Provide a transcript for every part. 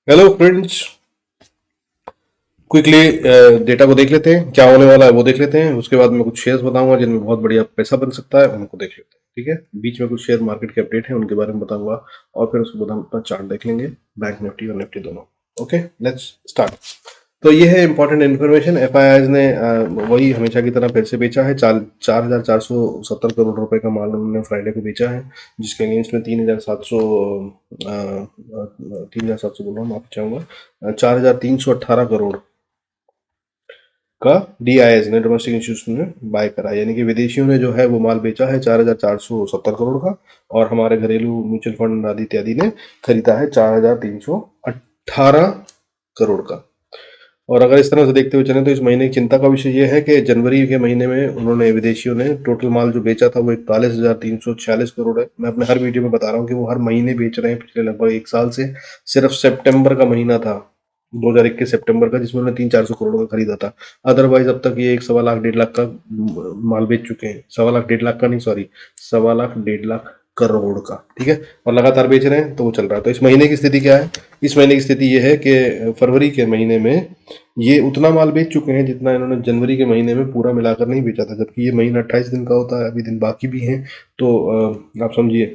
Hello friends. Quickly data को देख लेते हैं, क्या होने वाला है वो देख लेते हैं। उसके बाद मैं कुछ शेयर्स बताऊंगा जिनमें बहुत बढ़िया पैसा बन सकता है, उनको देख लेते हैं। ठीक है, बीच में कुछ शेयर मार्केट के अपडेट है उनके बारे में बताऊंगा और फिर उसके बाद हम अपना चार्ट देख लेंगे, बैंक निफ्टी और निफ्टी दोनों। Okay, let's start. तो ये है important information. F I eyes ने वही हमेशा की तरह फिर से बेचा है। 4,470 करोड़ रुपए का माल उन्होंने फ्राइडे को बेचा है, जिसके अगेंस्ट में 3,700 बोल रहा हूँ, माफ चाहूंगा, 4,318 करोड़ का डीआईएस ने, डोमेस्टिक इंस्टीट्यूशन ने बाय करा। यानी कि विदेशियों ने जो है वो माल बेचा है 4,470 करोड़ का, और हमारे घरेलू म्यूचुअल फंड आदि इत्यादि ने खरीदा है 4,318 करोड़ का। और अगर इस तरह से देखते हुए चलें तो इस महीने की चिंता का विषय यह है कि जनवरी के महीने में उन्होंने, विदेशियों ने, टोटल माल जो बेचा था वो 41,346 करोड़ है। मैं अपने हर वीडियो में बता रहा हूँ कि वो हर महीने बेच रहे हैं पिछले लगभग एक साल से। सिर्फ सितंबर का महीना था 2021 सितंबर का जिसमें उन्होंने 300-400 करोड़ का खरीदा था। अदरवाइज अब तक ये 1.25 लाख 1.5 लाख का माल बेच चुके हैं। 1.25 लाख 1.5 लाख का नहीं, सॉरी, 1.25 लाख 1.5 लाख करोड़ का। ठीक है, और लगातार बेच रहे हैं तो वो चल रहा है। तो इस महीने की स्थिति क्या है? इस महीने की स्थिति ये है कि फरवरी के महीने में ये उतना माल बेच चुके हैं जितना इन्होंने जनवरी के महीने में पूरा मिलाकर नहीं बेचा था, जबकि ये महीना 28 दिन का होता है, अभी दिन बाकी भी हैं। तो आप समझिए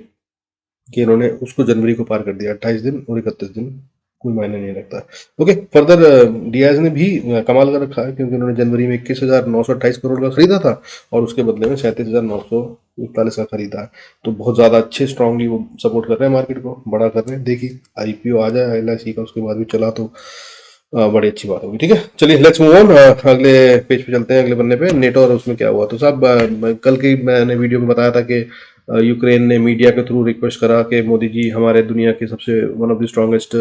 कि इन्होंने उसको जनवरी को पार कर दिया। 28 दिन और 31 दिन कोई मायने नहीं रखता। ओके, फर्दर डियाज ने भी कमाल कर रखा है, क्योंकि उन्होंने जनवरी में 21,928 करोड़ का खरीदा था और उसके बदले में 37,941 का खरीदा है। तो बहुत ज़्यादा अच्छे स्ट्रांगली वो सपोर्ट कर रहे हैं, मार्केट को बड़ा कर रहे हैं। देखिए आईपीओ आ जाए एलआईसी का, उसके बाद भी चला तो बड़ी अच्छी बात होगी। ठीक है, चलिए लेट्स मूव ऑन। अगले पेज पे चलते हैं, अगले पन्ने पे। नेटो और उसमें क्या हुआ। तो साहब, कल की मैंने वीडियो में बताया था कि यूक्रेन ने मीडिया के थ्रू रिक्वेस्ट करा कि मोदी जी हमारे दुनिया के सबसे one of the strongest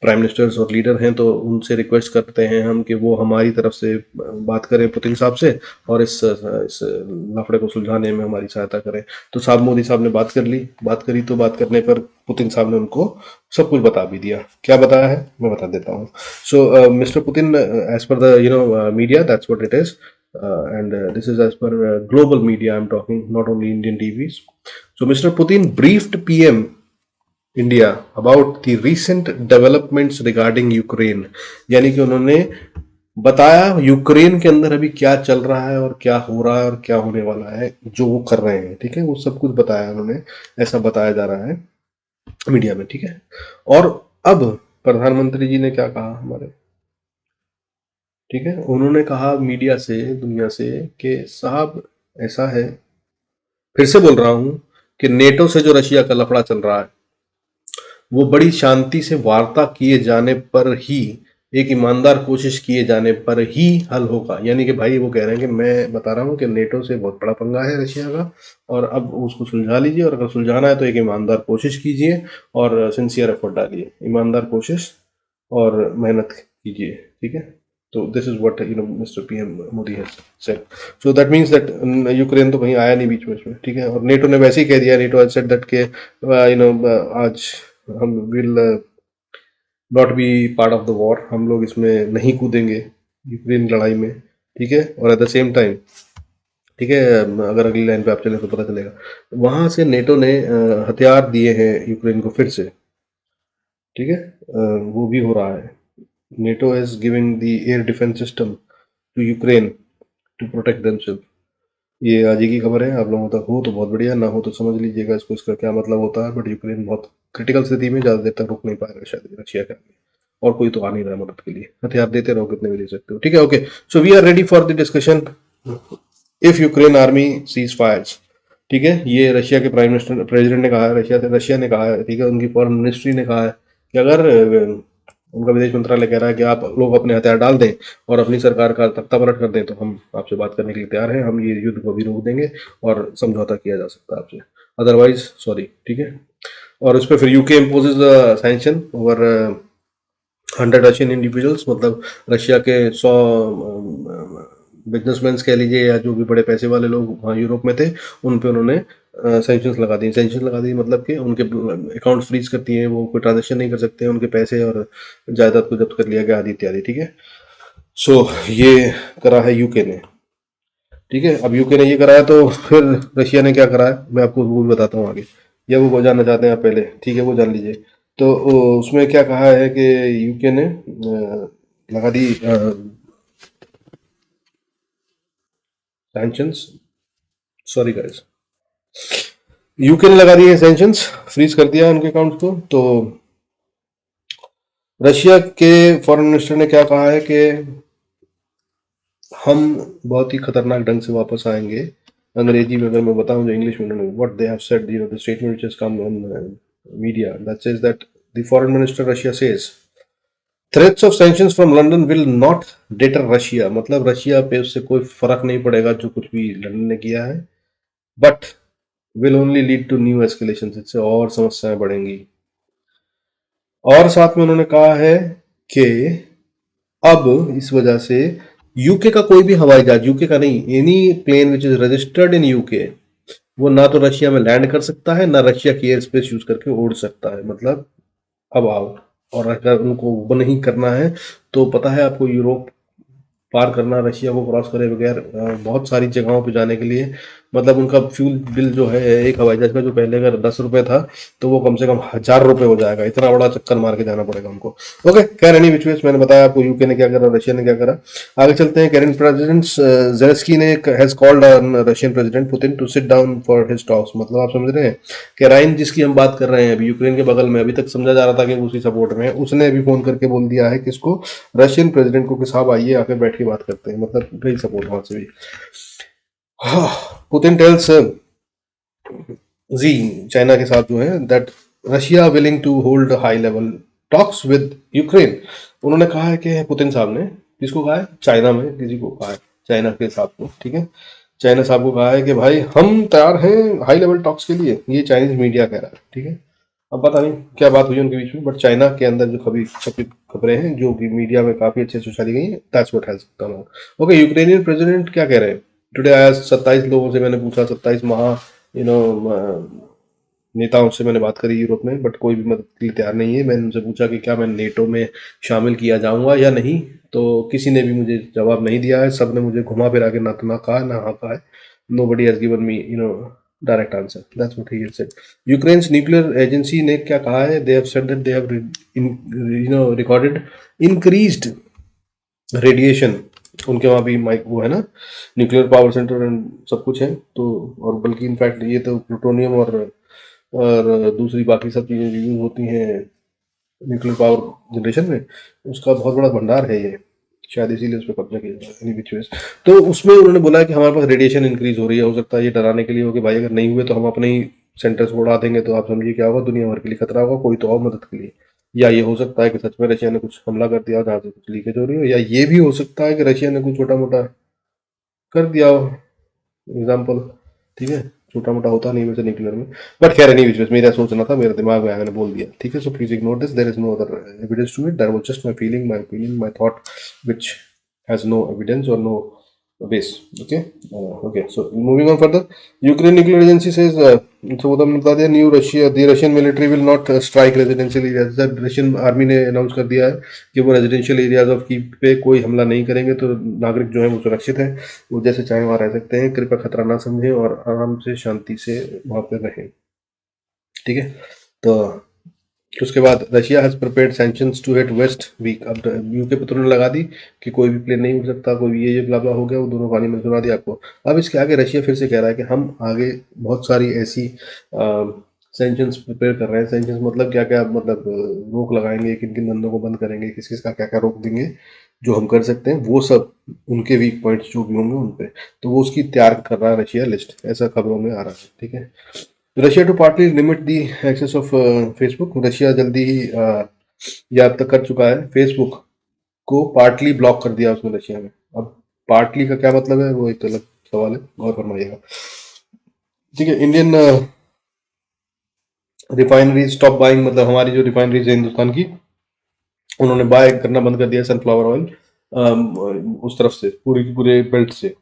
prime ministers और लीडर हैं, तो उनसे रिक्वेस्ट करते हैं हम कि वो हमारी तरफ से बात करें पुतिन साहब से और इस लफड़े को सुलझाने में हमारी सहायता करें। तो साहब, मोदी साहब ने बात कर ली। बात करी तो बात करने पर पुतिन साहब ने उनको सब कुछ बता भी दिया। क्या बताया है मैं बता देता हूँ। So mister Putin, as per the media, that's what it is, and this is as per global media I'm talking, not only Indian TVs. So Mr. Putin briefed PM India about the recent developments regarding Ukraine. यानी कि उन्होंने बताया Ukraine के अंदर अभी क्या चल रहा है और क्या हो रहा है और क्या होने वाला है, जो वो कर रहे हैं। ठीक है, वो सब कुछ बताया उन्होंने, ऐसा बताया जा रहा है मीडिया में। ठीक है, और अब प्रधानमंत्री जी ने क्या कहा हमारे, ठीक है, उन्होंने कहा मीडिया से, दुनिया से, कि साहब ऐसा है, फिर से बोल रहा हूं, कि नेटो से जो रशिया का लफड़ा चल रहा है वो बड़ी शांति से वार्ता किए जाने पर ही, एक ईमानदार कोशिश किए जाने पर ही हल होगा। यानी कि भाई वो कह रहे हैं कि मैं बता रहा हूँ कि नेटो से बहुत बड़ा पंगा है रशिया का, और अब उसको सुलझा लीजिए, और अगर सुलझाना है तो एक ईमानदार कोशिश कीजिए और सिंसियर एफर्ट डालिए। ईमानदार कोशिश और मेहनत कीजिए। ठीक है, तो this is what mister PM Modi has said. So that means that Ukraine तो कहीं आया नहीं बीच में इसमें। ठीक है, और नेटो ने वैसे ही कह दिया, नेटो हैज सेड दैट के आज हम will not be part of the war, हम लोग इसमें नहीं कूदेंगे यूक्रेन लड़ाई में। ठीक है, और एट द सेम टाइम, ठीक है, अगर अगली लाइन पे आप चले तो पता चलेगा, वहां से नेटो ने हथियार दिए हैं यूक्रेन को फिर से। ठीक है, वो भी हो रहा है। NATO is giving the air defence system to Ukraine to protect themselves. ये आज ही की खबर है, आप लोगों तक हो तो बहुत बढ़िया, ना हो तो समझ लीजिएगा इसको, इसका क्या मतलब होता है। बट यूक्रेन बहुत क्रिटिकल स्थिति में, ज़्यादा देर तक रुक नहीं पाएगा शायद रशिया के आगे, और कोई तो आ नहीं रहा मदद के लिए। हथियार देते रहो, कितने भी दे सकते हो। ठीक है, okay, so we are ready for the discussion if Ukraine army cease fires. ठीक है, ये रशिया के प्राइम मिनिस्टर, प्रेसिडेंट ने कहा है, रशिया ने कहा है। ठीक है, उनकी फॉरेन मिनिस्ट्री ने कहा है कि अगर उनका विदेश मंत्रालय कह रहा है कि आप लोग अपने हथियार डाल दें और अपनी सरकार का तख्ता पलट कर दें, तो हम आपसे बात करने के लिए तैयार हैं, हम ये युद्ध को भी रोक देंगे और समझौता किया जा सकता है आपसे, अदरवाइज सॉरी। ठीक है, और उस पर फिर UK imposes sanction over 100 Russian individuals, मतलब रशिया के 100 बिजनेसमैन कह लीजिए, या जो भी बड़े पैसे वाले लोग वहाँ यूरोप में थे, उन पे उन्होंने सैंक्शंस लगा दी। सैंक्शंस लगा दी मतलब कि उनके अकाउंट फ्रीज करती हैं, वो कोई ट्रांजेक्शन नहीं कर सकते, उनके पैसे और जायदाद को जब्त कर लिया गया, आदि इत्यादि। ठीक है, सो ये करा है यूके ने। ठीक है, अब यूके ने ये करा है तो फिर रशिया ने क्या करा है मैं आपको वो भी बताता हूँ आगे, या वो जानना चाहते हैं आप पहले? ठीक है, वो जान लीजिए। तो उसमें क्या कहा है कि यूके ने लगा दी सैंक्शंस, सॉरी गाइस, यूके ने लगा दिए सैंक्शंस, फ्रीज कर दिया उनके अकाउंट्स को। तो रशिया के फॉरेन मिनिस्टर ने क्या कहा है कि हम बहुत ही खतरनाक ढंग से वापस आएंगे। अंग्रेजी में अगर मैं बताऊं, जो इंग्लिश में उन्होंने what they have said, you know, the statement which has come on media that says that the foreign minister Russia says threats of sanctions from London will not debtor Russia, मतलब Russia पे उससे कोई फर्क नहीं पड़ेगा जो कुछ भी लंदन ने किया है, but will only lead to new escalation, इससे और समस्याएं बढ़ेंगी। और साथ में उन्होंने कहा है कि अब इस वजह से यूके का कोई भी हवाई जहाज, यूके का नहीं, any plane which is registered in UK, वो ना तो रशिया में लैंड कर सकता है, ना रशिया की एयर स्पेस यूज करके उड़ सकता है। मतलब अब आओ। और अगर उनको वो नहीं करना है तो पता है आपको, यूरोप पार करना, रशिया को क्रॉस करे बगैर बहुत सारी जगहों पे जाने के लिए, मतलब उनका फ्यूल बिल जो है एक हवाई जहाज का, जो पहले अगर 10 रुपए था, तो वो कम से कम 1000 रुपए हो जाएगा। इतना बड़ा चक्कर मार के जाना पड़ेगा उनको। ओके, खैर एनी विच वेज, मैंने बताया आपको यूके ने क्या करा, रशिया ने क्या करा। आगे चलते हैं। करेंट प्रेसिडेंट जेलेंस्की ने has called on Russian president Putin to sit down for his talks. मतलब आप समझ रहे हैं कि राइन जिसकी हम बात कर रहे हैं अभी, यूक्रेन के बगल में, अभी तक समझा जा रहा था कि वो उसी सपोर्ट में है, उसने अभी फोन करके बोल दिया है किसको, रशियन प्रेसिडेंट को, कि साहब आइए आकर बैठ के बात करते हैं। मतलब गई सपोर्ट वहां से भी। पुतिन टेल्स जी, चाइना के साथ जो है, that Russia willing to hold high level talks with Ukraine. उन्होंने कहा है कि पुतिन साहब ने, किसको कहा है, चाइना में किसी को कहा है, चाइना के साथ को, ठीक है, चाइना साहब को कहा है कि भाई हम तैयार हैं हाई लेवल टॉक्स के लिए। ये चाइनीज मीडिया कह रहा है, ठीक है। अब पता नहीं क्या बात हुई उनके बीच में, बट चाइना के अंदर जो खबी छपी खबरें हैं जो कि मीडिया में काफी अच्छे से उछाली गई हैं, that's what has come out. Okay, Ukrainian president क्या कह रहे हैं। टुडे आया 27 लोगों से मैंने पूछा, 27 महा यू नो नेताओं से मैंने बात करी यूरोप में, बट कोई भी मदद के लिए तैयार नहीं है। मैंने उनसे पूछा कि क्या मैं नेटो में शामिल किया जाऊंगा या नहीं, तो किसी ने भी मुझे जवाब नहीं दिया है। सब ने मुझे घुमा फिरा के ना तो ना कहा ना हाँ कहा है। Nobody has given me, direct answer. That's what he has said. Ukraine's nuclear agency ने क्या कहा है, they have said that they have recorded increased radiation। उनके वहाँ भी माइक वो है ना, न्यूक्लियर पावर सेंटर एंड सब कुछ है। तो और बल्कि इनफैक्ट ये तो प्लूटोनियम और दूसरी बाकी सब चीज़ें जो यूज होती हैं न्यूक्लियर पावर जनरेशन में, उसका बहुत बड़ा भंडार है ये, शायद इसीलिए उस पर कब्जा किया जा रहा है। तो उसमें उन्होंने बोला है कि हमारे पास रेडिएशन इंक्रीज हो रही है। हो सकता है ये डराने के लिए हो कि भाई अगर नहीं हुए तो हम अपने ही सेंटर्स को उड़ा देंगे, तो आप समझिए क्या होगा, दुनिया भर के लिए खतरा होगा, कोई तो और मदद के लिए। या ये हो सकता है कि सच में रशिया ने कुछ हमला कर दिया जहाँ से कुछ लीकेज हो रही हो, या ये भी हो सकता है कि रशिया ने कुछ छोटा मोटा कर दिया हो, एग्जाम्पल, ठीक है। छोटा मोटा होता नहीं वैसे न्यूक्लियर में, बट खैर एनी विच, मेरा सोचना था, मेरे दिमाग में आया, मैंने बोल दिया, ठीक है। So please ignore this, there is no other evidence to it, that was just my feeling, my opinion, my thought, which has no evidence or no base. Okay, okay. So moving on further, Ukraine nuclear agency says, so वो तो हमने बता दिया, new Russia, the Russian military will not strike residential areas. Russian army ने announce कर दिया है कि वो रेजिडेंशियल एरियाज ऑफ कीव पे कोई हमला नहीं करेंगे, तो नागरिक जो है वो सुरक्षित है, वो जैसे चाहे वहाँ रह सकते हैं, कृपया खतरा ना समझें और आराम से शांति से वहाँ पे रहें, ठीक है। तो उसके बाद Russia has prepared sanctions to hit West week. अब यूके पे तुरंत लगा दी कि कोई भी प्लेन नहीं उड़ सकता, कोई भी ये ब्ला ब्ला हो गया, वो दोनों कहानी मैंने सुना दी आपको। अब इसके आगे रशिया फिर से कह रहा है कि हम आगे बहुत सारी ऐसी सैंक्शंस प्रिपेयर कर रहे हैं। सैंक्शंस मतलब क्या क्या, मतलब रोक लगाएंगे, किन किन धंधों को बंद करेंगे, किस किस का क्या क्या रोक देंगे, जो हम कर सकते हैं वो सब, उनके वीक पॉइंट्स जो भी होंगे उन पे, तो वो उसकी तैयार कर रहा है रशिया लिस्ट, ऐसा खबरों में आ रहा है, ठीक है। Russia to partly limit the access of Facebook. Russia जल्दी ही ये अब तक कर चुका है, फेसबुक को पार्टली ब्लॉक कर दिया उसने रशिया में। अब पार्टली का क्या मतलब है वो एक अलग सवाल है, गौर फरमाइएगा, ठीक है। इंडियन रिफाइनरी स्टॉप बाइंग, मतलब हमारी जो रिफाइनरीज है हिंदुस्तान की, उन्होंने बाय करना बंद कर दिया सनफ्लावर ऑयल उस तरफ से, पूरी की पूरे बेल्ट से,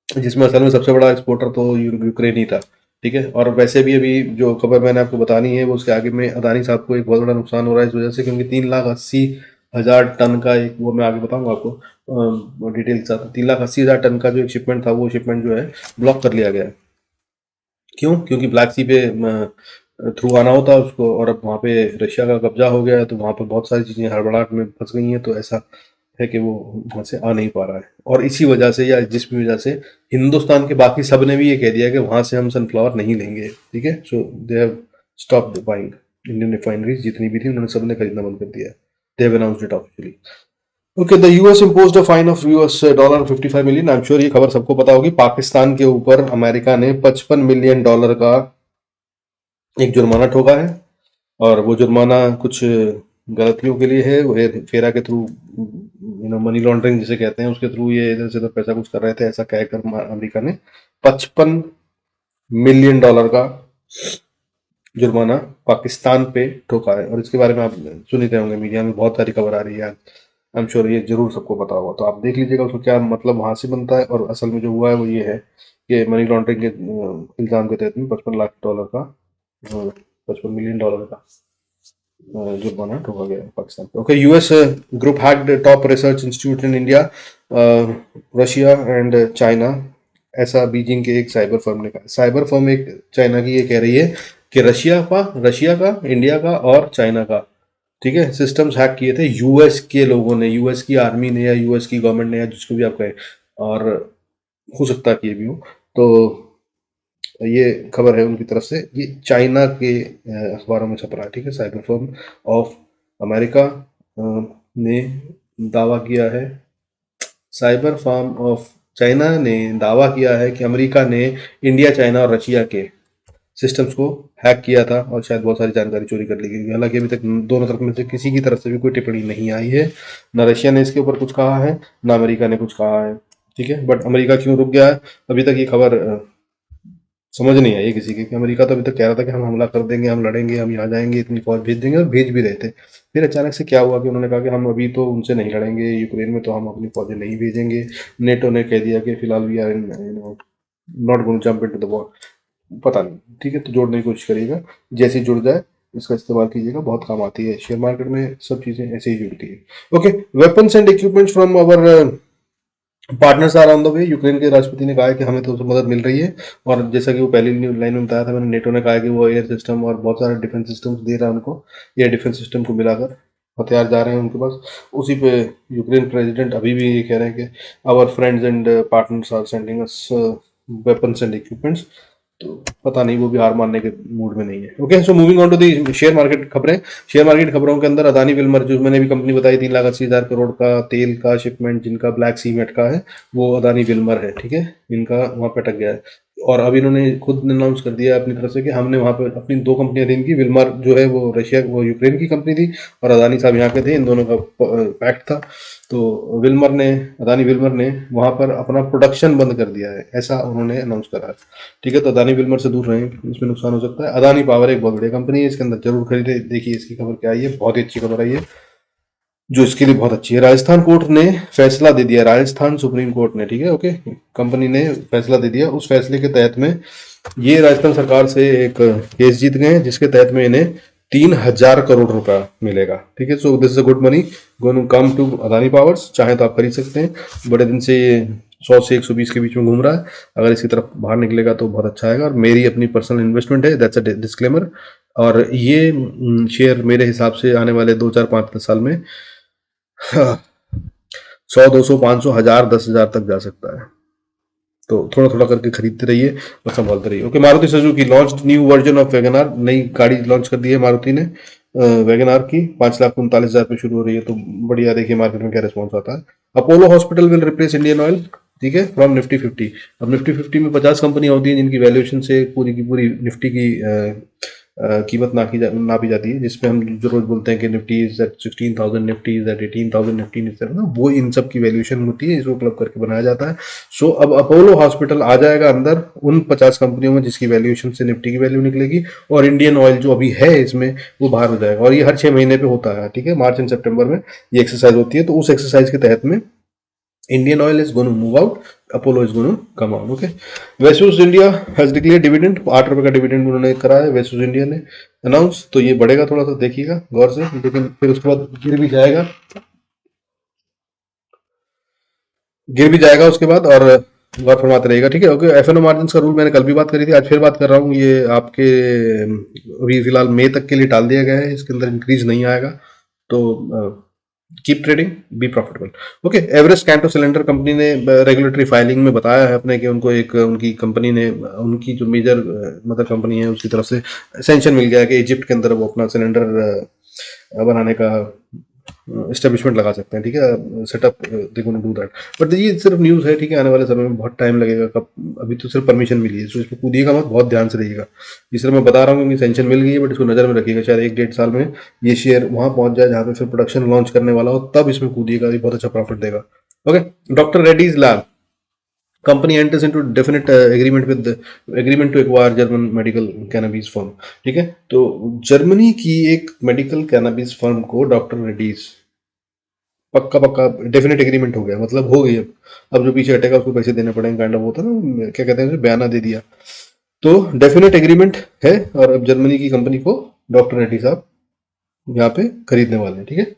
जिसमें असल में सबसे बड़ा एक्सपोर्टर तो यूक्रेन ही था, ठीक है। और वैसे भी अभी जो खबर मैंने आपको बतानी है वो, उसके आगे में अदानी साहब को एक बहुत बड़ा नुकसान हो रहा है इस वजह से, क्योंकि 3,80,000 टन का एक, वो मैं आगे बताऊंगा आपको डिटेल के साथ, 3,80,000 टन का जो एक शिपमेंट था, वो शिपमेंट जो है ब्लॉक कर लिया गया है। क्यों? क्योंकि ब्लैक सी पे थ्रू आना होता है उसको, और अब वहाँ पे रशिया का कब्जा हो गया है, तो वहाँ पे बहुत सारी चीज़ें हड़बड़ाहट में फंस गई हैं, तो ऐसा है कि वो वहाँ से आ नहीं पा रहा है। और इसी वजह से या जिस भी वजह से हिंदुस्तान के बाकी सब ने भी ये कह दिया कि वहाँ से हम सनफ्लावर नहीं लेंगे, ठीक है। So they have stop buying Indian refineries, जितनी भी थी उन्होंने सब ने खरीदना बंद कर दिया। They have announced it officially. Okay, the US imposed a fine of $55 million. I am sure ये खबर सबको पता होगी। पाकिस्तान के ऊपर अमेरिका ने $55 मिलियन का एक जुर्माना ठोका है, और वो जुर्माना कुछ गलतियों के लिए है। वो फेरा के थ्रू, मनी लॉन्ड्रिंग जिसे कहते हैं, उसके थ्रू ये इधर से उधर पैसा कुछ कर रहे थे, ऐसा कहकर अमेरिका ने $55 मिलियन का जुर्माना पाकिस्तान पे ठोका है। और इसके बारे में आप सुन ही रहे होंगे, मीडिया में बहुत सारी खबर आ रही है। आई एम श्योर ये जरूर सबको पता होगा, तो आप देख लीजिएगा उसको क्या मतलब वहां से बनता है। और असल में जो हुआ है वो ये है कि मनी लॉन्ड्रिंग के इल्जाम के तहत में $55 लाख का, $55 मिलियन का जुर्माना ठोका गया है पाकिस्तान पे। Okay, US group hacked top research institute in India, Russia and China, ऐसा बीजिंग के एक साइबर फर्म ने कहा। साइबर फर्म एक चाइना की ये कह रही है कि रशिया का, इंडिया का और चाइना का, ठीक है, सिस्टम्स हैक किए थे यूएस के लोगों ने, यूएस की आर्मी ने या यूएस की गवर्नमेंट ने, या जिसको भी आप कहें। और हो सकता है कि ये भी हो। तो ये खबर है उनकी तरफ से, ये चाइना के अखबारों में छप रहा है, ठीक है। साइबर फर्म ऑफ अमेरिका ने दावा किया है, साइबर फर्म ऑफ चाइना ने दावा किया है कि अमेरिका ने इंडिया, चाइना और रशिया के सिस्टम्स को हैक किया था, और शायद बहुत सारी जानकारी चोरी कर ली गई। हालांकि अभी तक दोनों तरफ में से किसी की तरफ से भी कोई टिप्पणी नहीं आई है। ना रशिया ने इसके ऊपर कुछ कहा है, ना अमेरिका ने कुछ कहा है, ठीक है। बट अमेरिका क्यों रुक गया है अभी तक, ये खबर समझ नहीं आई किसी की। कि अमेरिका तो अभी तक कह रहा था कि हम हमला कर देंगे, हम लड़ेंगे, हम यहाँ जाएंगे, इतनी फौज भेज देंगे, और भेज भी रहे थे। फिर अचानक से क्या हुआ कि उन्होंने कहा कि हम अभी तो उनसे नहीं लड़ेंगे, यूक्रेन में तो हम अपनी फौजें नहीं भेजेंगे। नेटो ने कह दिया कि फिलहाल we are in not going to jump into the war. पता नहीं, ठीक है, तो जोड़ने की कोशिश करिएगा, जैसे ही जुड़ जाए इसका इस्तेमाल कीजिएगा, बहुत काम आती है। शेयर मार्केट में सब चीजें ऐसे ही जुड़ती है। Okay, weapons and equipments from our partners are on the way. Ukraine के राष्ट्रपति ने कहा है कि हमें तो मदद मिल रही है, और जैसा कि वो पहली लाइन में बताया था मैंने, नेटो ने कहा है कि वो एयर सिस्टम और बहुत सारे डिफेंस सिस्टम दे रहा है उनको। एयर डिफेंस सिस्टम को मिलाकर हथियार जा रहे हैं उनके पास। उसी पे यूक्रेन प्रेसिडेंट अभी भी ये कह रहे हैं कि our friends and partners are sending us weapons and equipments. तो पता नहीं, वो भी हार मानने के मूड में नहीं है। Okay, so moving on to the share market खबरें। शेयर मार्केट खबरों के अंदर अदानी विल्मर, जो मैंने भी कंपनी बताई, 3,80,000 करोड़ का तेल का शिपमेंट जिनका ब्लैक सीमेंट का है, वो अदानी विल्मर है, ठीक है। इनका वहां पे अटक गया है। और अब इन्होंने खुद अनाउंस कर दिया अपनी तरफ से कि हमने वहां पर अपनी दो कंपनियां थी इनकी। विल्मर जो है वो यूक्रेन की कंपनी थी, और अदानी साहब यहाँ के थे, इन दोनों का पैक्ट था। तो अदानी विल्मर ने वहां पर अपना प्रोडक्शन बंद कर दिया है, ऐसा उन्होंने अनाउंस करा है, ठीक है। तो अदानी विल्मर से दूर रहें, इसमें नुकसान हो सकता है। अदानी पावर एक बहुत बढ़िया कंपनी है, इसके अंदर जरूर खरीदे। देखिए इसकी खबर क्या आई है, बहुत ही अच्छी खबर आई है, जो इसके लिए बहुत अच्छी है। राजस्थान कोर्ट ने फैसला दे दिया, राजस्थान सुप्रीम कोर्ट ने, ठीक है, ओके, कंपनी ने फैसला दे दिया। उस फैसले के तहत में ये राजस्थान सरकार से एक केस जीत गए हैं, जिसके तहत में इन्हें 3,000 करोड़ रुपया मिलेगा, ठीक है। So this is a good money going to come to Adani powers. चाहे तो आप खरीद सकते हैं, बड़े दिन से 100 से 120 के बीच में घूम रहा है। अगर इसकी तरफ बाहर निकलेगा तो बहुत अच्छा आएगा, और मेरी अपनी पर्सनल इन्वेस्टमेंट है, दैट्स अ डिस्क्लेमर। और ये शेयर मेरे हिसाब से आने वाले 2, 4, 5, 10 साल में 100, 200, 500, 1000, 10,000 तक जा सकता है। तो थोड़ा थोड़ा करके खरीदते रहिए और संभालते रहिए। Okay, Maruti Suzuki launch new version of WagonR. नई गाड़ी लॉन्च कर दी है मारुति ने वैगनआर की, 5,39,000 पे शुरू हो रही है। तो बढ़िया, देखिए मार्केट में क्या रिस्पॉन्स आता है। Apollo hospital will replace Indian oil, ठीक है, फ्रॉम निफ्टी 50। अब निफ्टी 50 में 50 कंपनियां होती हैं जिनकी वैल्यूएशन से पूरी की पूरी निफ्टी की कीमत नापी जाती है, जिसमें हम जो रोज बोलते हैं कि Nifty is at 16,000, Nifty is at 18,000, Nifty is at, वो इन सब की वैल्यूएशन होती है, इसको क्लब करके बनाया जाता है। सो अब अपोलो हॉस्पिटल आ जाएगा अंदर उन 50 कंपनियों में जिसकी वैल्यूएशन से निफ्टी की वैल्यू निकलेगी, और इंडियन ऑयल जो अभी है इसमें वो बाहर हो जाएगा। और ये हर 6 महीने पे होता है, ठीक है, मार्च एंड सितंबर में ये एक्सरसाइज होती है। तो उस एक्सरसाइज के तहत में Indian oil is going to move out, Apollo is going to come out. Okay, Vesus India has declared dividend, 8 रुपए का डिविडेंड उन्होंने करा है वेसुस इंडिया ने अनाउंस। तो ये बढ़ेगा, थोड़ा सा देखिएगा गौर से, लेकिन फिर उसके बाद गिर भी जाएगा उसके बाद। और गौर फरमाते रहेगा, ठीक है। ओके, एफएनओ मार्जिन का रूल मैंने कल भी बात करी थी, आज फिर बात कर रहा हूँ। ये आपके अभी फिलहाल मई तक के लिए टाल दिया गया है, इसके अंदर इंक्रीज नहीं आएगा। तो keep trading, be profitable. Okay, Everest canto cylinder company ने रेगुलेटरी फाइलिंग में बताया है अपने कि उनको एक उनकी कंपनी ने उनकी जो मेजर मदर कंपनी है उसकी तरफ से सेंशन मिल गया है कि इजिप्ट के अंदर वो अपना सिलेंडर बनाने का एस्टेब्लिशमेंट लगा सकते हैं, ठीक है। Setup they gonna do that, but ये सिर्फ न्यूज़ है, ठीक है। आने वाले समय में बहुत टाइम लगेगा, कब, अभी तो सिर्फ परमिशन मिली है, तो इसमें कूदिएगा मत, बहुत ध्यान से रहिएगा। इस तरह मैं बता रहा हूँ क्योंकि सेंशन मिल गई है, बट इसको नज़र में रखिएगा, शायद 1-1.5 साल में ये शेयर वहाँ पहुँच जाए जहाँ पे फिर प्रोडक्शन लॉन्च करने वाला हो, तब इसमें कूदिएगा, ये बहुत अच्छा प्रॉफिट देगा। Okay, doctor Reddy's lab company enters into definite agreement to acquire German medical cannabis firm, ठीक है। तो जर्मनी की एक मेडिकल कैनबीज फर्म को डॉक्टर रेड्डीज पक्का पक्का डेफिनेट एग्रीमेंट हो गया, मतलब हो गई। अब जो पीछे हटेगा उसको पैसे देने पड़ेंगे, काइंड ऑफ होता है ना, क्या कहते हैं उसे, बयाना दे दिया। तो डेफिनेट एग्रीमेंट है, और अब जर्मनी की कंपनी को डॉक्टर रेड्डी साहब यहाँ पे खरीदने वाले हैं, ठीक है।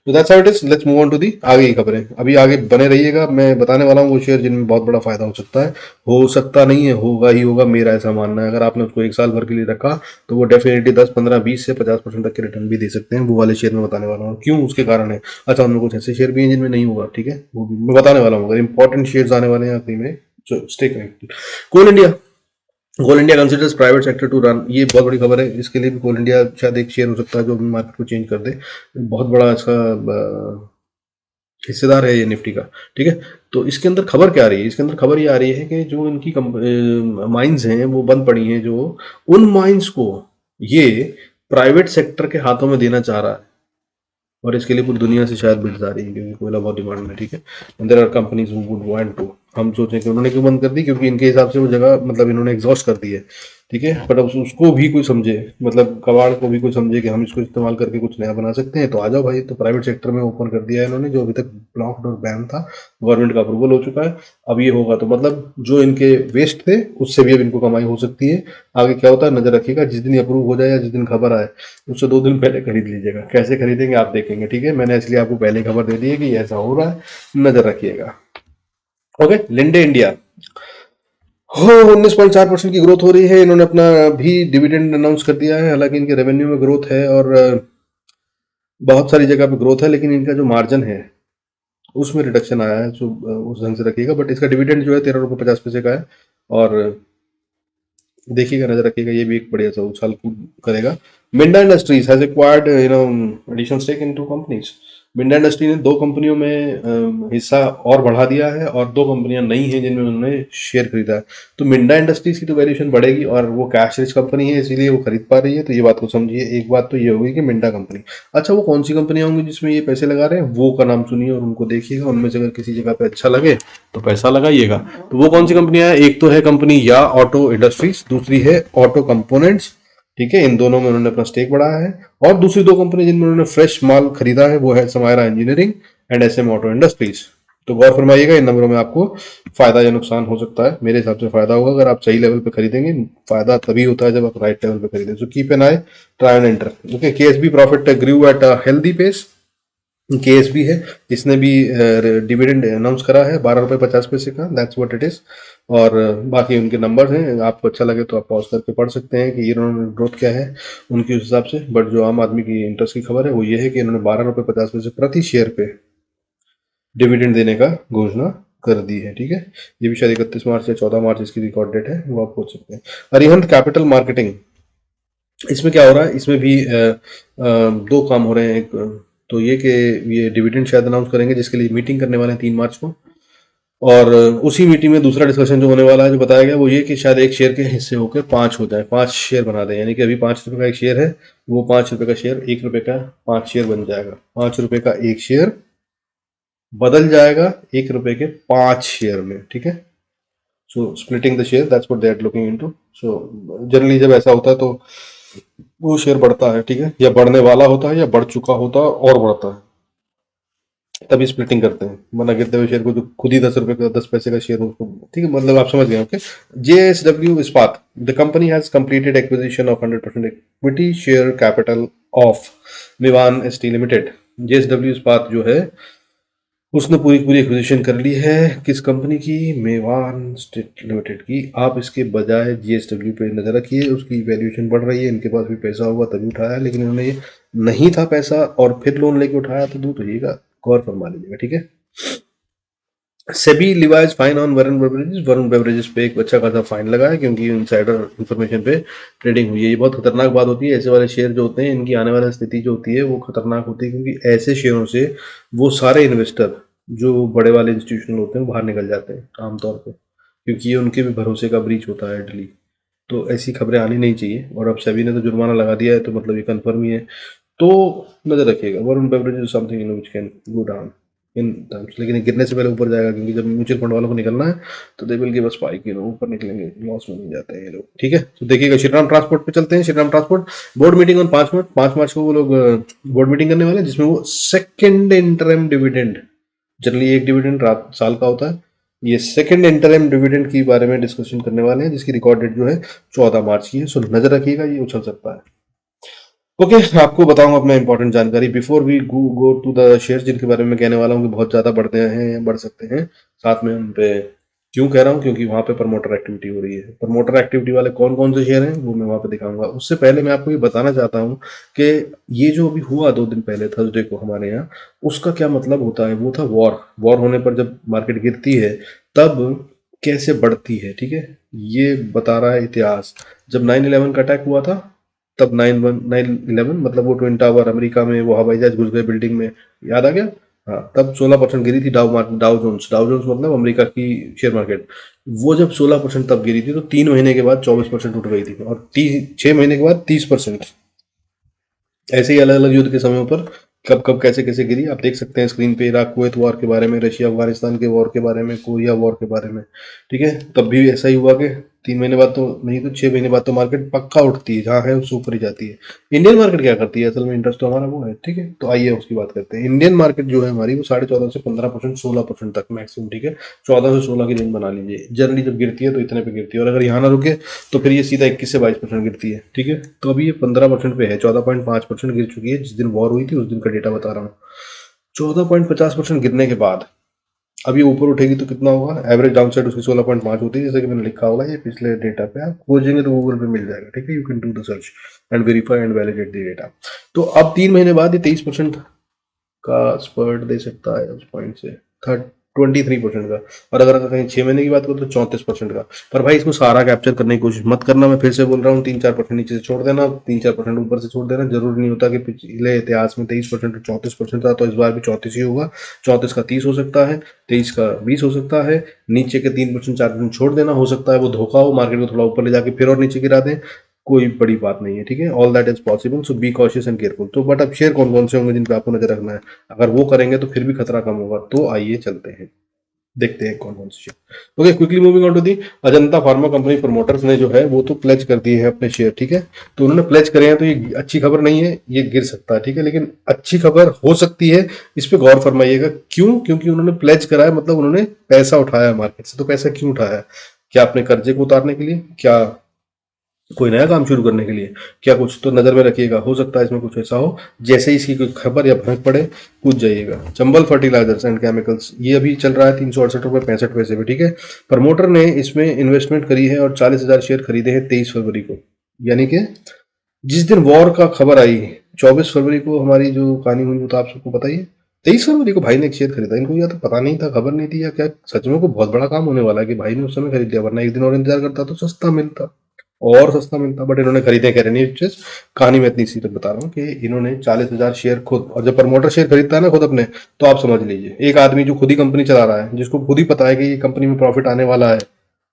तो that's how it is. Let's move on to the आगे की खबरें। अभी आगे बने रहिएगा, मैं बताने वाला हूँ वो शेयर जिनमें बहुत बड़ा फायदा हो सकता है, हो सकता नहीं है, होगा ही होगा, मेरा ऐसा मानना है। अगर आपने उसको 1 साल भर के लिए रखा तो वो डेफिनेटली 10, 15, 20 से 50% तक के रिटर्न भी दे सकते हैं। वो वाले शेयर में बताने वाला हूँ क्यों, उसके कारण है। अच्छा, उनमें कुछ ऐसे शेयर भी हैं जिनमें नहीं होगा, ठीक है, वो भी मैं बताने वाला हूँ। अगर इंपॉर्टेंट शेयर आने वाले हैं आखिरी में, stay connected. Coal India, Coal India considers private sector to run, ये बहुत बड़ी खबर है। इसके लिए भी कोल इंडिया शायद एक शेयर हो सकता है जो मार्केट को चेंज कर दे, बहुत बड़ा इसका हिस्सेदार है ये निफ्टी का, ठीक है। तो इसके अंदर खबर क्या आ रही है, इसके अंदर खबर ये आ रही है कि जो इनकी माइंस हैं वो बंद पड़ी हैं, जो उन माइंस को ये प्राइवेट सेक्टर के हाथों में देना चाह रहा है, और इसके लिए पूरी दुनिया से शायद बिड्स आ रही है क्योंकि कोयला बहुत डिमांड में, ठीक है। There are companies who would want to, हम सोचें कि उन्होंने क्यों बंद कर दी, क्योंकि इनके हिसाब से वो जगह मतलब इन्होंने एग्जॉस्ट कर दी है, ठीक है। बट अब उसको भी कोई समझे, मतलब कबाड़ को भी कोई समझे कि हम इसको इस्तेमाल करके कुछ नया बना सकते हैं, तो आ जाओ भाई। तो प्राइवेट सेक्टर में ओपन कर दिया है इन्होंने, जो अभी तक ब्लॉक्ड और बैन था, गवर्नमेंट का अप्रूवल हो चुका है। अब ये होगा तो मतलब जो इनके वेस्ट थे उससे भी अब इनको कमाई हो सकती है। आगे क्या होता है नजर रखिएगा, जिस दिन अप्रूव हो जाए या जिस दिन खबर आए उससे 2 दिन पहले खरीद लीजिएगा। कैसे खरीदेंगे आप देखेंगे, ठीक है। मैंने इसलिए आपको पहले खबर दे दी है कि ऐसा हो रहा है, नजर रखिएगा। ओके, लिंडे इंडिया हो 19.4% की ग्रोथ हो रही है। इन्होंने अपना भी डिविडेंड अनाउंस कर दिया है, हालांकि इनके रेवेन्यू में ग्रोथ है और बहुत सारी जगह पे ग्रोथ है, लेकिन इनका जो मार्जिन है उसमें रिडक्शन आया है, जो उस ढंग से रखिएगा। बट इसका डिविडेंड जो है 13 रुपये 50 पैसे का है, और देखिएगा, नजर रखिएगा, ये भी एक बढ़िया सा उछाल कूद करेगा। Minda industries has acquired additional stake in 2 companies. Minda industry ने 2 कंपनियों में हिस्सा और बढ़ा दिया है, और 2 कंपनियां नई हैं जिनमें उन्होंने शेयर खरीदा है। तो मिंडा इंडस्ट्रीज की तो वैल्यूएशन बढ़ेगी, और वो कैश रिच कंपनी है इसीलिए वो खरीद पा रही है, तो ये बात को समझिए। एक बात तो ये होगी कि मिंडा कंपनी, अच्छा वो कौन सी कंपनियां होंगी जिसमें ये पैसे लगा रहे हैं, वो का नाम सुनिए और उनको देखिएगा, उनमें से अगर किसी जगह पे अच्छा लगे तो पैसा लगाइएगा। तो वो कौन सी कंपनियां हैं, एक तो है कंपनी या ऑटो इंडस्ट्रीज, दूसरी है ऑटो कंपोनेंट्स, ठीक है। इन दोनों में उन्होंने अपना स्टेक बढ़ाया है। और दूसरी 2 कंपनी जिनमें उन्होंने फ्रेश माल खरीदा है वो है Samaira engineering and SM auto industries. तो गौर फरमाइएगा, इन नंबरों में आपको फायदा या नुकसान हो सकता है। मेरे हिसाब से फायदा होगा अगर आप सही लेवल पे खरीदेंगे, फायदा तभी होता है जब आप राइट लेवल पे खरीदें। So keep an eye, try and enter. Okay, KSB profit grew at a healthy pace. KSB है, इसने भी डिविडेंड अनाउंस करा है 12 रुपये 50 पैसे का, दैट्स व्हाट इट इज। और बाकी उनके नंबर्स हैं, आपको अच्छा लगे तो आप पॉज करके पढ़ सकते हैं कि इन्होंने ग्रोथ क्या है उनके उस हिसाब से। बट जो आम आदमी की इंटरेस्ट की खबर है वो ये है कि इन्होंने 12 रुपये 50 पैसे प्रति शेयर पे डिविडेंड देने का घोषणा कर दी है, ठीक है। ये भी शायद 31 मार्च या 14 मार्च इसकी रिकॉर्ड डेट है, वो आप पूछ सकते हैं। अरिहंत कैपिटल मार्केटिंग, इसमें क्या हो रहा है, इसमें भी 2 काम हो रहे हैं। एक तो ये कि ये डिविडेंड शायद अनाउंस करेंगे, जिसके लिए मीटिंग करने वाले हैं 3 मार्च को। और उसी मीटिंग में दूसरा डिस्कशन जो होने वाला है, जो बताया गया, वो ये कि शायद एक शेयर के हिस्से होकर 5 हो जाए, 5 शेयर बना दें। यानी कि अभी 5 रुपये का एक शेयर है, वो 5 रुपये का शेयर 1 रुपये का 5 शेयर बन जाएगा। 5 रुपये का एक शेयर बदल जाएगा 1 रुपये के 5 शेयर में, ठीक है। So splitting the share, that's what they are looking into. So generally जब ऐसा होता है तो वो शेयर बढ़ता है, ठीक है, या बढ़ने वाला होता है या बढ़ चुका होता है और बढ़ता है, तभी स्प्लिटिंग करते हैं। वरना गिरते हुए शेयर को जो खुद ही 10 रुपए का 10 पैसे का शेयर हो उसको, ठीक है, मतलब आप समझ गए। Okay, JSW Ispat, the company has completed acquisition of 100% equity share capital of Vivaan steel limited. JSW Ispat जो है उसने पूरी पूरी एक्विजिशन कर ली है। किस कंपनी की? मेवान स्टेट लिमिटेड की। आप इसके बजाय जीएसडब्ल्यू पे नजर रखिए, उसकी वैल्यूएशन बढ़ रही है। इनके पास भी पैसा होगा तभी उठाया, लेकिन इन्होंने ये नहीं था पैसा और फिर लोन लेके उठाया, तो दूर रहिएगा, गौर फरमा लीजिएगा, ठीक है। SEBI levies fine on Varun beverages पे एक अच्छा खासा फाइन लगा है, क्योंकि इनसाइडर इंफॉर्मेशन पे ट्रेडिंग हुई है। ये बहुत खतरनाक बात होती है। ऐसे वाले शेयर जो होते हैं, इनकी आने वाली स्थिति जो होती है वो खतरनाक होती है, क्योंकि ऐसे शेयरों से वो सारे इन्वेस्टर जो बड़े वाले इंस्टीट्यूशनल होते हैं वो बाहर निकल जाते हैं आमतौर पर, क्योंकि ये उनके भी भरोसे का ब्रीच होता है डेली। तो ऐसी खबरें आनी नहीं चाहिए। और अब सेबी ने तो जुर्माना लगा दिया है, तो मतलब ये कन्फर्म ही है। तो नजर रखिएगा, Varun beverage something in which can go down in terms, लेकिन ये गिरने से पहले ऊपर जाएगा, क्योंकि जब म्यूचुअल फंड वालों को निकलना है तो they will give a spike, ऊपर निकलेंगे, लॉस में नहीं जाते हैं ये लोग, ठीक है। तो देखिएगा, श्रीराम ट्रांसपोर्ट पे चलते हैं। Shriram transport board meeting on 5 मार्च, 5 मार्च को वो लोग बोर्ड मीटिंग करने वाले हैं, जिसमें वो सेकेंड इंटरम डिविडेंड, जनरली एक डिविडेंड रात साल का होता है, ये सेकंड इंटरम डिविडेंड के बारे में डिस्कशन करने वाले हैं, जिसकी रिकॉर्ड डेट जो है 14 मार्च की है। सो नजर रखिएगा, ये उछल सकता है। ओके, आपको बताऊंगा अपना इंपॉर्टेंट जानकारी before we go to the shares, जिनके बारे में कहने वाला हूँ कि बहुत ज़्यादा बढ़ते हैं या बढ़ सकते हैं। साथ में उन पे क्यों कह रहा हूँ, क्योंकि वहाँ पे प्रमोटर एक्टिविटी हो रही है। प्रमोटर एक्टिविटी वाले कौन कौन से शेयर हैं वो मैं वहाँ पे दिखाऊंगा। उससे पहले मैं आपको ये बताना चाहता हूँ कि ये जो अभी हुआ 2 दिन पहले थर्सडे को हमारे यहाँ, उसका क्या मतलब होता है। वो था वॉर। वॉर होने पर जब मार्केट गिरती है तब कैसे बढ़ती है, ठीक है, ये बता रहा है इतिहास। जब 9/11 का अटैक हुआ था, तब 9/11 मतलब वो ट्विन टावर अमेरिका में, वो हवाई जहाज घुस गए बिल्डिंग में, याद आ गया। हाँ, तब 16% गिरी थी डाउ जोन्स मतलब अमेरिका की शेयर मार्केट। वो जब 16% तब गिरी थी, तो 3 महीने के बाद 24% उठ गई थी, और 6 महीने के बाद 30%। ऐसे ही अलग अलग युद्ध के समय पर कब कब कैसे कैसे गिरी आप देख सकते हैं स्क्रीन पे। इराक कुवैत वॉर के बारे में, रशिया अफगानिस्तान के वॉर के बारे में, कोरिया वॉर के बारे में, ठीक है। तब भी ऐसा ही हुआ कि 3 महीने बाद तो नहीं, तो 6 महीने बाद तो मार्केट पक्का उठती है, जहाँ है उससे ऊपर ही जाती है। इंडियन मार्केट क्या करती है, असल में इंटरेस्ट तो हमारा वो है, ठीक है। तो आइए उसकी बात करते हैं। इंडियन मार्केट जो है हमारी, वो 14.5 से 15%, 16% तक मैक्सिमम, ठीक है। 14 से 16 की रेंज बना लीजिए। जनरली जब गिरती है तो इतने पे गिरती है, और अगर यहाँ ना रुके तो फिर ये सीधा 21 से 22% गिरती है, ठीक है। तो अभी ये 15% पे है, 14.5% गिर चुकी है। जिस दिन वॉर हुई थी उस दिन का डेटा बता रहा हूँ। 14.50% गिरने के बाद अब ये ऊपर उठेगी तो कितना होगा? एवरेज डाउन साइड उसकी 16.5 होती है, जैसे कि मैंने लिखा होगा। ये पिछले डेटा पे आप खोजेंगे तो गूगल पे मिल जाएगा, ठीक है। You can do the search and verify and validate the data. तो अब 3 महीने बाद ये 23% का स्पर्ट दे सकता है उस पॉइंट से, 23% का। और अगर कहीं 6 महीने की बात करो तो 34% का। पर भाई इसको सारा कैप्चर करने की कोशिश मत करना, मैं फिर से बोल रहा हूँ। 3-4% नीचे से छोड़ देना, 3-4% ऊपर से छोड़ देना। जरूरी नहीं होता कि पिछले इतिहास में 23% और 34% था, तो इस बार भी 34 ही होगा। 34 का 30 हो सकता है, 23 का 20 हो सकता है। नीचे के 3% 4% छोड़ देना, हो सकता है वो धोखा हो, मार्केट को थोड़ा ऊपर ले जाके फिर और नीचे गिरा दें। कोई बड़ी बात नहीं है, ठीक है। All that is possible, so be cautious and careful. तो बट अब शेयर कौन कौन से होंगे जिन पे आपको नजर रखना है? अगर वो करेंगे तो फिर भी खतरा कम होगा। तो आइए चलते हैं, देखते हैं कौन कौन से share. Okay, quickly moving on to the Ajanta pharma company. Promoters ने जो है वो तो प्लेज कर दिए हैं अपने शेयर, ठीक है। तो उन्होंने प्लेज करे हैं, तो ये अच्छी खबर नहीं है, ये गिर सकता है, ठीक है, लेकिन अच्छी खबर हो सकती है। इस पे गौर फरमाइएगा। क्यों? क्योंकि उन्होंने प्लेज करा है, मतलब उन्होंने पैसा उठाया मार्केट से। तो पैसा क्यों उठाया? क्या अपने कर्जे को उतारने के लिए, क्या कोई नया काम शुरू करने के लिए, क्या कुछ? तो नजर में रखिएगा, हो सकता है इसमें कुछ ऐसा हो। जैसे ही इसकी कोई खबर या भनक पड़े, कूद जाइएगा। चंबल फर्टिलाइजर्स एंड केमिकल्स, ये अभी चल रहा है 368 रुपये 65 पैसे पे, ठीक है। प्रमोटर ने इसमें इन्वेस्टमेंट करी है और 40,000 शेयर खरीदे हैं 23 फरवरी को, यानी कि जिस दिन वॉर का खबर आई। 24 फरवरी को हमारी जो कहानी हुई वो तो आप सबको पता ही है। 23 फरवरी को भाई ने एक शेयर खरीदा। इनको या तो पता नहीं था, खबर नहीं थी, या क्या सच में को बहुत बड़ा काम होने वाला है कि भाई ने उस समय खरीद लिया, वरना एक दिन और इंतजार करता तो सस्ता मिलता, और सस्ता मिलता। बट इन्होंने खरीदे कह रहे नहीं। कहानी में इतनी सी तक बता रहा हूँ कि इन्होंने 40,000 शेयर खुद, और जब प्रमोटर शेयर खरीदता है ना खुद अपने, तो आप समझ लीजिए एक आदमी जो खुद ही कंपनी चला रहा है, जिसको खुद ही पता है कि ये कंपनी में प्रॉफिट आने वाला है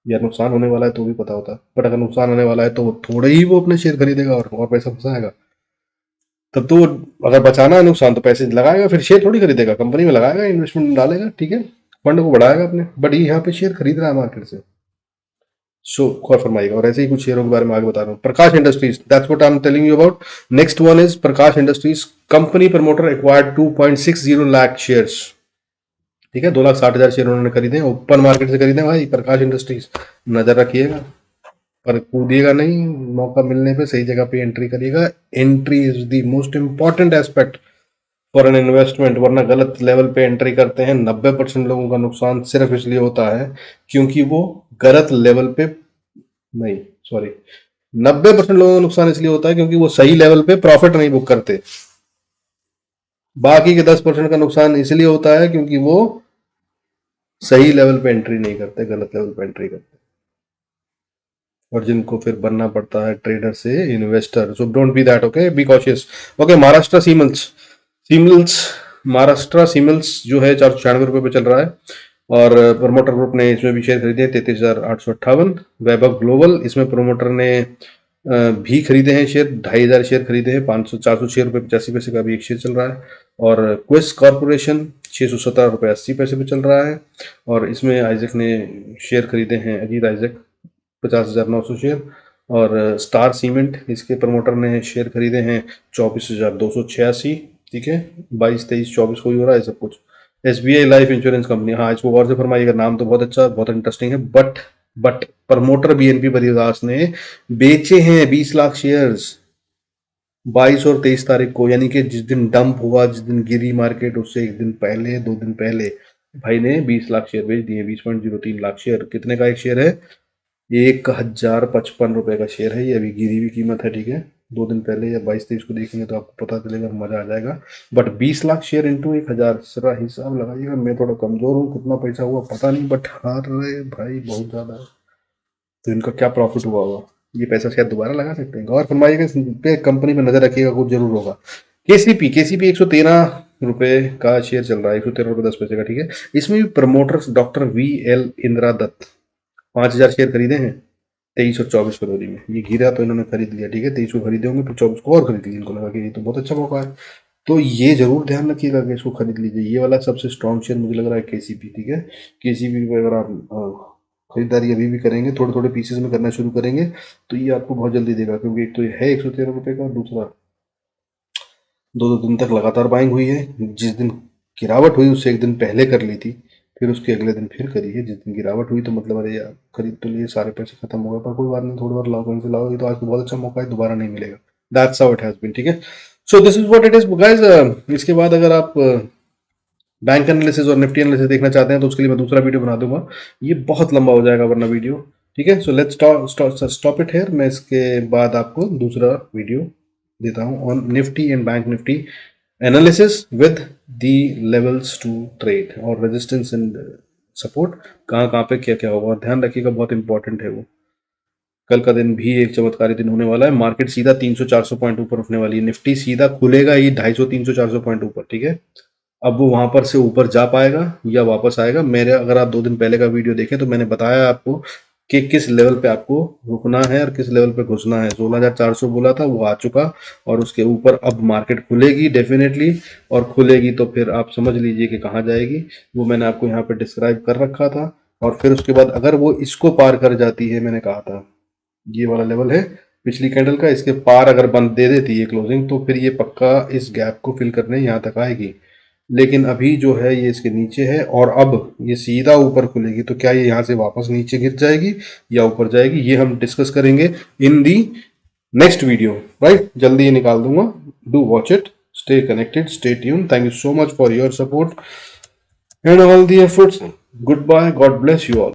या नुकसान होने वाला है, तो भी पता होता है। बट अगर नुकसान होने वाला है तो थोड़े ही वो अपने शेयर खरीदेगा और पैसा फंसाएगा। तब तो अगर बचाना है नुकसान, तो पैसे लगाएगा, फिर शेयर थोड़ी खरीदेगा, कंपनी में लगाएगा, इन्वेस्टमेंट डालेगा, ठीक है, फंड को बढ़ाएगा अपने। बट ये यहाँ पे शेयर खरीद रहा है मार्केट से। सो गौर फरमाइएगा। और ऐसे ही कुछ शेयरों के बारे में आगे बता रहा हूँ। Prakash industries, that's what I am telling you about. Next one is Prakash industries. Company promoter acquired 2.60 lakh shares, ठीक है। 2,60,000 शेयर उन्होंने खरीदे, ओपन मार्केट से खरीदे भाई, प्रकाश इंडस्ट्रीज। नजर रखिएगा, पर कूदिएगा नहीं। मौका मिलने पे सही जगह पे एंट्री करिएगा। Entry is the most important aspect for an investment, वरना गलत लेवल पे एंट्री करते हैं। 90% लोगों का नुकसान सिर्फ इसलिए होता है क्योंकि वो गलत लेवल पे, नहीं सॉरी, 90% लोगों का नुकसान इसलिए होता है क्योंकि वो सही लेवल पे प्रॉफिट नहीं बुक करते। बाकी के 10% का नुकसान इसलिए होता है क्योंकि वो सही लेवल पे एंट्री नहीं करते, गलत लेवल पे एंट्री करते, और जिनको फिर बनना पड़ता है ट्रेडर से investor. So don't be that, okay, be cautious. Okay, Maharashtra siemens, siemens Maharashtra siemens जो है 496 रुपये पे चल रहा है, और प्रोमोटर ग्रुप ने इसमें भी शेयर खरीदे 33,858। वैभव ग्लोबल, इसमें प्रोमोटर ने भी खरीदे हैं शेयर, 2,500 शेयर खरीदे हैं, 406 रुपये 85 पैसे का भी एक शेयर चल रहा है। और क्वेस्ट कॉर्पोरेशन 617 रुपये 80 पैसे पे चल रहा है, और इसमें आइजक ने शेयर खरीदे हैं, अजीत आइजक 50,900 शेयर। और स्टार सीमेंट, इसके प्रमोटर ने शेयर खरीदे हैं 24,286, ठीक है, 22, 23, 24 को ही हो रहा है सब कुछ। SBI लाइफ इंश्योरेंस कंपनी, हाँ इसको गौर से फरमाइएगा, नाम तो बहुत अच्छा, बहुत इंटरेस्टिंग है, बट प्रमोटर BNP परिवादास ने बेचे हैं 20 लाख शेयर्स 22 और 23 तारीख को, यानी कि जिस दिन डंप हुआ, जिस दिन गिरी मार्केट, उससे एक दिन पहले, 2 दिन पहले भाई ने 20 लाख शेयर बेच दिए। 20.03 लाख शेयर, कितने का एक शेयर है? 1,055 रुपये का शेयर है ये, अभी गिरी हुई कीमत है, ठीक है। 2 दिन पहले या 22-23 को देखेंगे तो आपको पता चलेगा, मजा आ जाएगा। बट 20 लाख शेयर इंटू 1,000, जरा हिसाब लगाइएगा। मैं थोड़ा कमजोर हूँ, कितना पैसा हुआ पता नहीं, बट हार रहे भाई बहुत ज्यादा है, तो इनका क्या प्रॉफिट हुआ होगा, ये पैसा शायद दोबारा लगा सकते हैं। और फरमाइएगा, इस पे कंपनी पे नजर रखिएगा, कुछ जरूर होगा। केसीपी 113 रुपये का शेयर चल रहा है, 113 रुपये 10 पैसे का, ठीक है। इसमें भी promoters doctor VL Indira Dutt 5,000 share खरीदे हैं 23 और 24 फरवरी में। ये गिरा तो इन्होंने खरीद लिया, ठीक है, 23 को खरीदे होंगे, फिर 24 को और खरीद लिया, इनको लगा कि ये तो बहुत अच्छा मौका है। तो ये जरूर ध्यान रखिएगा कि इसको खरीद लीजिए। ये वाला सबसे स्ट्रॉन्ग शेयर मुझे लग रहा है केसीपी, ठीक है। केसीपी पे अगर आप खरीदारी अभी भी करेंगे, थोड़े थोड़े पीसेस में करना शुरू करेंगे, तो ये आपको बहुत जल्दी देगा, क्योंकि एक तो ये है 113 रुपये का, दूसरा 2-2 दिन तक लगातार बाइंग हुई है। जिस दिन गिरावट हुई उससे एक दिन पहले कर ली थी, फिर उसके अगले दिन फिर करी है। जिस दिन गिरावट हुई तो मतलब अरे यार खरीद तो लिए, सारे पैसे खत्म हो गए, पर कोई बात नहीं, थोड़ी बार लाओ, कहीं से लाओ, ये तो आज तो बहुत अच्छा मौका है, दोबारा नहीं मिलेगा। That's how it has been, ठीक है। So this is what it is guys. इसके बाद अगर आप बैंक एनालिसिस और निफ्टी एनालिसिस देखना चाहते हैं तो उसके लिए मैं दूसरा वीडियो बना दूंगा, ये बहुत लंबा हो जाएगा वरना वीडियो, ठीक है। So let's stop it here. मैं इसके बाद आपको दूसरा वीडियो देता हूँ on Nifty and bank Nifty analysis with the levels to trade और रेजिस्टेंस एंड सपोर्ट, कहाँ कहाँ पे क्या क्या होगा, और ध्यान रखिएगा बहुत इंपॉर्टेंट है वो। कल का दिन भी एक चमत्कारी दिन होने वाला है, मार्केट सीधा 300-400 पॉइंट ऊपर उठने वाली है, निफ्टी सीधा खुलेगा ही 250-300-400 पॉइंट ऊपर, ठीक है। अब वो वहां पर से ऊपर जा पाएगा या वापस आएगा। मेरे, अगर आप 2 दिन पहले का वीडियो देखें तो मैंने बताया आपको कि किस लेवल पे आपको रुकना है और किस लेवल पे घुसना है। 16,400 बोला था, वो आ चुका, और उसके ऊपर अब मार्केट खुलेगी डेफिनेटली, और खुलेगी तो फिर आप समझ लीजिए कि कहाँ जाएगी, वो मैंने आपको यहाँ पे डिस्क्राइब कर रखा था। और फिर उसके बाद अगर वो इसको पार कर जाती है, मैंने कहा था ये वाला लेवल है पिछली कैंडल का, इसके पार अगर बंद दे देती है क्लोजिंग, तो फिर ये पक्का इस गैप को फिल करने यहाँ तक आएगी। लेकिन अभी जो है ये इसके नीचे है, और अब ये सीधा ऊपर खुलेगी, तो क्या ये यहाँ से वापस नीचे गिर जाएगी या ऊपर जाएगी, ये हम डिस्कस करेंगे in the next video, right. जल्दी ही निकाल दूंगा, do watch it, stay connected, stay tune. Thank you so much for your support and all the efforts. Goodbye, God bless you all.